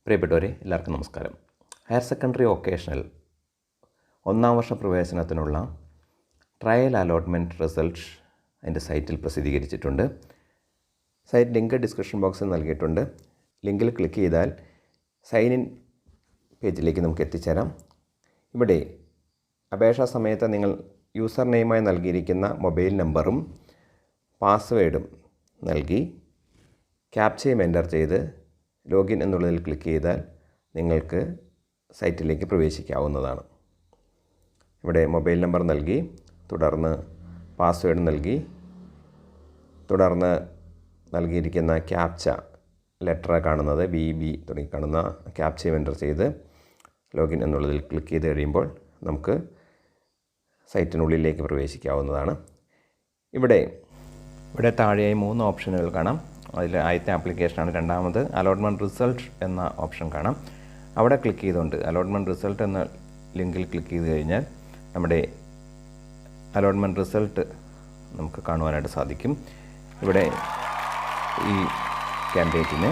പ്രിയപ്പെട്ടവരെ, എല്ലാവർക്കും നമസ്കാരം. ഹയർ സെക്കൻഡറി വൊക്കേഷണൽ ഒന്നാം വർഷ പ്രവേശനത്തിനുള്ള ട്രയൽ അലോട്ട്മെൻറ്റ് റിസൾട്ട് അതിൻ്റെ സൈറ്റിൽ പ്രസിദ്ധീകരിച്ചിട്ടുണ്ട്. സൈറ്റ് ലിങ്ക് ഡിസ്ക്രിപ്ഷൻ ബോക്സിൽ നൽകിയിട്ടുണ്ട്. ലിങ്കിൽ ക്ലിക്ക് ചെയ്താൽ സൈൻ ഇൻ പേജിലേക്ക് നമുക്ക് എത്തിച്ചേരാം. ഇവിടെ അപേക്ഷാ സമയത്ത് നിങ്ങൾ യൂസർ നെയിമായി നൽകിയിരിക്കുന്ന മൊബൈൽ നമ്പറും പാസ്വേഡും നൽകി ക്യാപ്ചയും എൻ്റർ ചെയ്ത് ലോഗിൻ എന്നുള്ളതിൽ ക്ലിക്ക് ചെയ്താൽ നിങ്ങൾക്ക് സൈറ്റിലേക്ക് പ്രവേശിക്കാവുന്നതാണ്. ഇവിടെ മൊബൈൽ നമ്പർ നൽകി, തുടർന്ന് പാസ്വേഡ് നൽകി, തുടർന്ന് നൽകിയിരിക്കുന്ന ക്യാപ്ച ലെറ്റർ കാണുന്നത് BB തുടങ്ങി കാണുന്ന ക്യാപ്ചയും എൻ്റർ ചെയ്ത് ലോഗിൻ എന്നുള്ളതിൽ ക്ലിക്ക് ചെയ്ത് കഴിയുമ്പോൾ നമുക്ക് സൈറ്റിനുള്ളിലേക്ക് പ്രവേശിക്കാവുന്നതാണ്. ഇവിടെ താഴെയായി 3 ഓപ്ഷനുകൾ കാണാം. അതിൽ ആദ്യത്തെ ആപ്ലിക്കേഷനാണ്. രണ്ടാമത് അലോട്ട്മെൻറ്റ് റിസൾട്ട് എന്ന ഓപ്ഷൻ കാണാം. അവിടെ ക്ലിക്ക് ചെയ്തുകൊണ്ട് അലോട്ട്മെൻറ്റ് റിസൾട്ട് എന്ന ലിങ്കിൽ ക്ലിക്ക് ചെയ്ത് കഴിഞ്ഞാൽ നമ്മുടെ അലോട്ട്മെൻറ്റ് റിസൾട്ട് നമുക്ക് കാണുവാനായിട്ട് സാധിക്കും. ഇവിടെ ഈ ക്യാൻഡിഡേറ്റിന്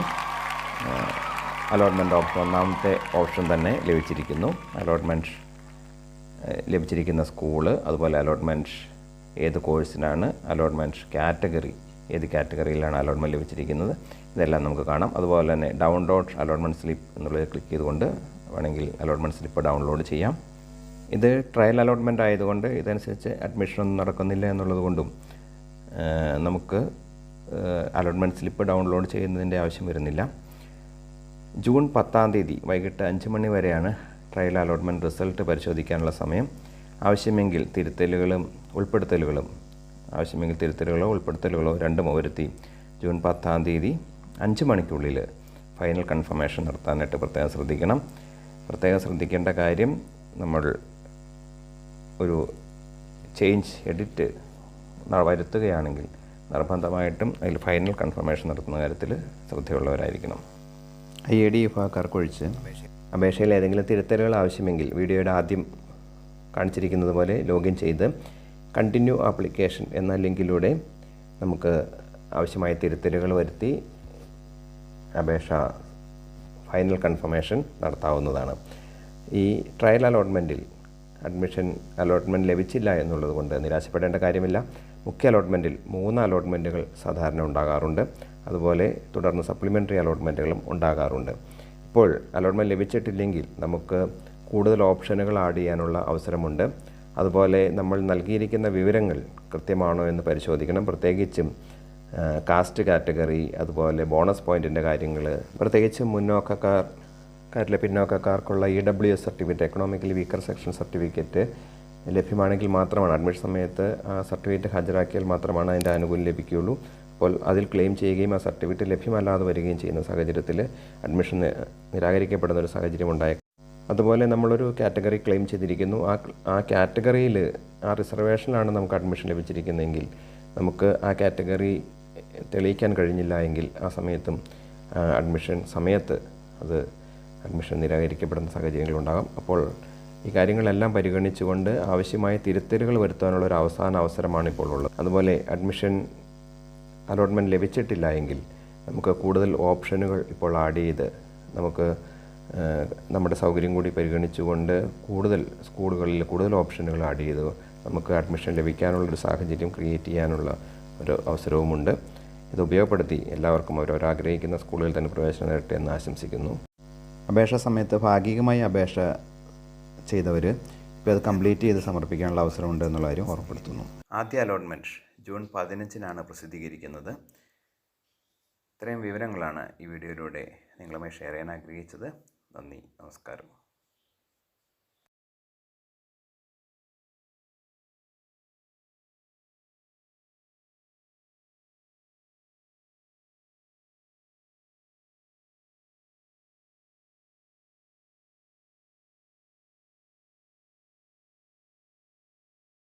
അലോട്ട്മെൻറ്റ് ഓപ്ഷൻ ഒന്നാമത്തെ ഓപ്ഷൻ തന്നെ ലഭിച്ചിരിക്കുന്നു. അലോട്ട്മെൻറ്റ് ലഭിച്ചിരിക്കുന്ന സ്കൂള്, അതുപോലെ അലോട്ട്മെൻറ്റ് ഏത് കോഴ്സിനാണ്, അലോട്ട്മെൻറ്റ് കാറ്റഗറി ഏത് കാറ്റഗറിയിലാണ് അലോട്ട്മെൻറ്റ് ലഭിച്ചിരിക്കുന്നത്, ഇതെല്ലാം നമുക്ക് കാണാം. അതുപോലെ തന്നെ ഡൗൺലോഡ് അലോട്ട്മെൻറ്റ് സ്ലിപ്പ് എന്നുള്ളത് ക്ലിക്ക് ചെയ്തുകൊണ്ട് വേണമെങ്കിൽ അലോട്ട്മെൻറ്റ് സ്ലിപ്പ് ഡൗൺലോഡ് ചെയ്യാം. ഇത് ട്രയൽ അലോട്ട്മെൻറ്റ് ആയതുകൊണ്ട് ഇതനുസരിച്ച് അഡ്മിഷനൊന്നും നടക്കുന്നില്ല എന്നുള്ളത് കൊണ്ടും നമുക്ക് അലോട്ട്മെൻറ്റ് സ്ലിപ്പ് ഡൗൺലോഡ് ചെയ്യുന്നതിൻ്റെ ആവശ്യം വരുന്നില്ല. ജൂൺ 10 വൈകിട്ട് 5 മണി വരെയാണ് ട്രയൽ അലോട്ട്മെൻറ്റ് റിസൾട്ട് പരിശോധിക്കാനുള്ള സമയം. ആവശ്യമെങ്കിൽ തിരുത്തലുകളോ ഉൾപ്പെടുത്തലുകളോ രണ്ടും വരുത്തി ജൂൺ 10 5 മണിക്കുള്ളിൽ ഫൈനൽ കൺഫർമേഷൻ നടത്താനായിട്ട് പ്രത്യേകം ശ്രദ്ധിക്കണം. പ്രത്യേകം ശ്രദ്ധിക്കേണ്ട കാര്യം, നമ്മൾ ഒരു എഡിറ്റ് വരുത്തുകയാണെങ്കിൽ നിർബന്ധമായിട്ടും അതിൽ ഫൈനൽ കൺഫർമേഷൻ നടത്തുന്ന കാര്യത്തിൽ ശ്രദ്ധയുള്ളവരായിരിക്കണം. IID വിഭാഗക്കാർക്കൊഴിച്ച് അപേക്ഷയിൽ ഏതെങ്കിലും തിരുത്തലുകൾ ആവശ്യമെങ്കിൽ വീഡിയോയുടെ ആദ്യം കാണിച്ചിരിക്കുന്നത് പോലെ ലോഗിൻ ചെയ്ത് കണ്ടിന്യൂ ആപ്ലിക്കേഷൻ എന്ന ലിങ്കിലൂടെ നമുക്ക് ആവശ്യമായ തിരുത്തലുകൾ വരുത്തി അപേക്ഷ ഫൈനൽ കൺഫർമേഷൻ നടത്താവുന്നതാണ്. ഈ ട്രയൽ അലോട്ട്മെൻറ്റിൽ അലോട്ട്മെൻറ്റ് ലഭിച്ചില്ല എന്നുള്ളത് കൊണ്ട് നിരാശപ്പെടേണ്ട കാര്യമില്ല. മുഖ്യ അലോട്ട്മെൻറ്റിൽ 3 അലോട്ട്മെൻറ്റുകൾ സാധാരണ ഉണ്ടാകാറുണ്ട്. അതുപോലെ തുടർന്ന് സപ്ലിമെൻ്ററി അലോട്ട്മെൻറ്റുകളും ഉണ്ടാകാറുണ്ട്. ഇപ്പോൾ അലോട്ട്മെൻറ്റ് ലഭിച്ചിട്ടില്ലെങ്കിൽ നമുക്ക് കൂടുതൽ ഓപ്ഷനുകൾ ആഡ് ചെയ്യാനുള്ള അവസരമുണ്ട്. അതുപോലെ നമ്മൾ നൽകിയിരിക്കുന്ന വിവരങ്ങൾ കൃത്യമാണോ എന്ന് പരിശോധിക്കണം. പ്രത്യേകിച്ചും കാസ്റ്റ് കാറ്റഗറി, അതുപോലെ ബോണസ് പോയിൻറ്റിൻ്റെ കാര്യങ്ങൾ, പ്രത്യേകിച്ചും പിന്നോക്കക്കാർക്കുള്ള EWS certificate, economically weaker section certificate ലഭ്യമാണെങ്കിൽ മാത്രമാണ്, അഡ്മിഷൻ സമയത്ത് ആ സർട്ടിഫിക്കറ്റ് ഹാജരാക്കിയാൽ മാത്രമാണ് അതിൻ്റെ ആനുകൂല്യം ലഭിക്കുകയുള്ളൂ. അപ്പോൾ അതിൽ ക്ലെയിം ചെയ്യുകയും ആ സർട്ടിഫിക്കറ്റ് ലഭ്യമല്ലാതെ വരികയും ചെയ്യുന്ന സാഹചര്യത്തിൽ അഡ്മിഷൻ നിരാകരിക്കപ്പെടുന്ന ഒരു സാഹചര്യം ഉണ്ടായേക്കാം. അതുപോലെ നമ്മളൊരു കാറ്റഗറി ക്ലെയിം ചെയ്തിരിക്കുന്നു, ആ കാറ്റഗറിയിൽ ആ റിസർവേഷനിലാണ് നമുക്ക് അഡ്മിഷൻ ലഭിച്ചിരിക്കുന്നതെങ്കിൽ നമുക്ക് ആ കാറ്റഗറി തെളിയിക്കാൻ കഴിഞ്ഞില്ല എങ്കിൽ ആ സമയത്തും അഡ്മിഷൻ നിരാകരിക്കപ്പെടുന്ന സാഹചര്യങ്ങളുണ്ടാകാം. അപ്പോൾ ഈ കാര്യങ്ങളെല്ലാം പരിഗണിച്ചുകൊണ്ട് ആവശ്യമായ തിരുത്തലുകൾ വരുത്താനുള്ള ഒരു അവസാന അവസരമാണ് ഇപ്പോൾ ഉള്ളത്. അതുപോലെ അലോട്ട്മെൻറ്റ് ലഭിച്ചിട്ടില്ല എങ്കിൽ നമുക്ക് കൂടുതൽ ഓപ്ഷനുകൾ ഇപ്പോൾ ആഡ് ചെയ്ത് നമുക്ക് നമ്മുടെ സൗകര്യം കൂടി പരിഗണിച്ചുകൊണ്ട് കൂടുതൽ സ്കൂളുകളിൽ കൂടുതൽ ഓപ്ഷനുകൾ ആഡ് ചെയ്ത് നമുക്ക് അഡ്മിഷൻ ലഭിക്കാനുള്ളൊരു സാഹചര്യം ക്രിയേറ്റ് ചെയ്യാനുള്ള ഒരു അവസരവുമുണ്ട്. ഇത് ഉപയോഗപ്പെടുത്തി എല്ലാവർക്കും അവരവരാഗ്രഹിക്കുന്ന സ്കൂളുകളിൽ തന്നെ പ്രവേശനം നേടട്ടെ എന്ന് ആശംസിക്കുന്നു. അപേക്ഷാ സമയത്ത് ഭാഗികമായി അപേക്ഷ ചെയ്തവർ ഇപ്പോൾ അത് കംപ്ലീറ്റ് ചെയ്ത് സമർപ്പിക്കാനുള്ള അവസരമുണ്ട് എന്നുള്ള കാര്യം ഓർമ്മപ്പെടുത്തുന്നു. ആദ്യ അലോട്ട്മെൻറ്റ് ജൂൺ 15 പ്രസിദ്ധീകരിക്കുന്നത്. ഇത്രയും വിവരങ്ങളാണ് ഈ വീഡിയോയിലൂടെ നിങ്ങളുമായി ഷെയർ ചെയ്യാൻ ആഗ്രഹിച്ചത്. നന്ദി, നമസ്കാരം.